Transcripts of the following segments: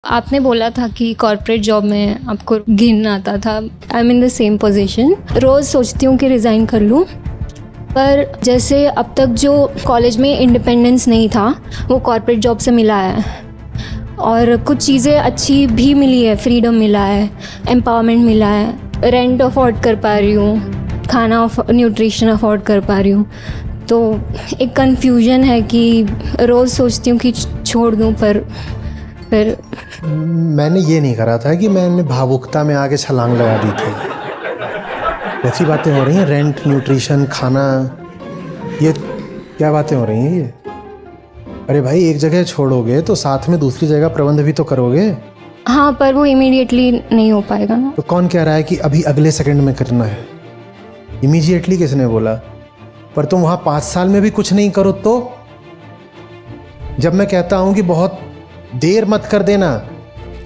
आपने बोला था कि कॉर्पोरेट जॉब में आपको घिन आता था। I am in the same position. रोज़ सोचती हूँ कि रिज़ाइन कर लूँ, पर जैसे अब तक जो कॉलेज में इंडिपेंडेंस नहीं था वो कॉर्पोरेट जॉब से मिला है, और कुछ चीज़ें अच्छी भी मिली है, फ्रीडम मिला है, एम्पावरमेंट मिला है, रेंट अफोर्ड कर पा रही हूँ, खाना न्यूट्रिशन अफोर्ड कर पा रही हूँ। तो एक कन्फ्यूजन है कि रोज़ सोचती हूँ कि छोड़ दूँ, पर फिर मैंने ये नहीं करा था कि मैंने भावुकता में आके छलांग लगा दी थी। ऐसी बातें हो रही हैं, रेंट, न्यूट्रिशन, खाना, ये क्या बातें हो रही हैं ये? अरे भाई, एक जगह छोड़ोगे तो साथ में दूसरी जगह प्रबंध भी तो करोगे। हाँ, पर वो इमीडिएटली नहीं हो पाएगा ना। तो कौन कह रहा है कि अभी अगले सेकंड में करना है? इमीडिएटली किसने बोला? पर तुम वहाँ 5 साल में भी कुछ नहीं करो तो? जब मैं कहता हूँ कि बहुत देर मत कर देना,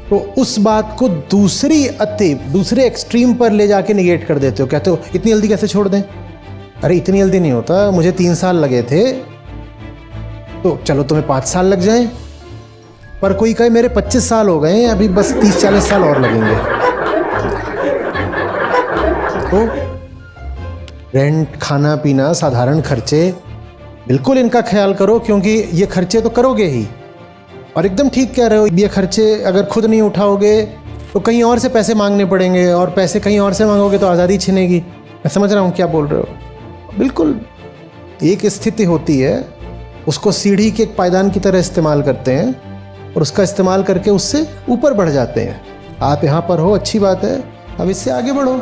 तो उस बात को दूसरे एक्सट्रीम पर ले जाके निगेट कर देते हो। कहते हो इतनी जल्दी कैसे छोड़ दें? अरे इतनी जल्दी नहीं होता, मुझे 3 साल लगे थे, तो चलो तुम्हें 5 साल लग जाएं। पर कोई कहे मेरे 25 साल हो गए, अभी बस 30-40 साल और लगेंगे। तो रेंट, खाना पीना, साधारण खर्चे, बिल्कुल इनका ख्याल करो, क्योंकि ये खर्चे तो करोगे ही। और एकदम ठीक कह रहे हो, ये खर्चे अगर खुद नहीं उठाओगे तो कहीं और से पैसे मांगने पड़ेंगे, और पैसे कहीं और से मांगोगे तो आज़ादी छिनेगी। मैं समझ रहा हूँ क्या बोल रहे हो। बिल्कुल एक स्थिति होती है, उसको सीढ़ी के एक पायदान की तरह इस्तेमाल करते हैं, और उसका इस्तेमाल करके उससे ऊपर बढ़ जाते हैं। आप यहाँ पर हो, अच्छी बात है, अब इससे आगे बढ़ो।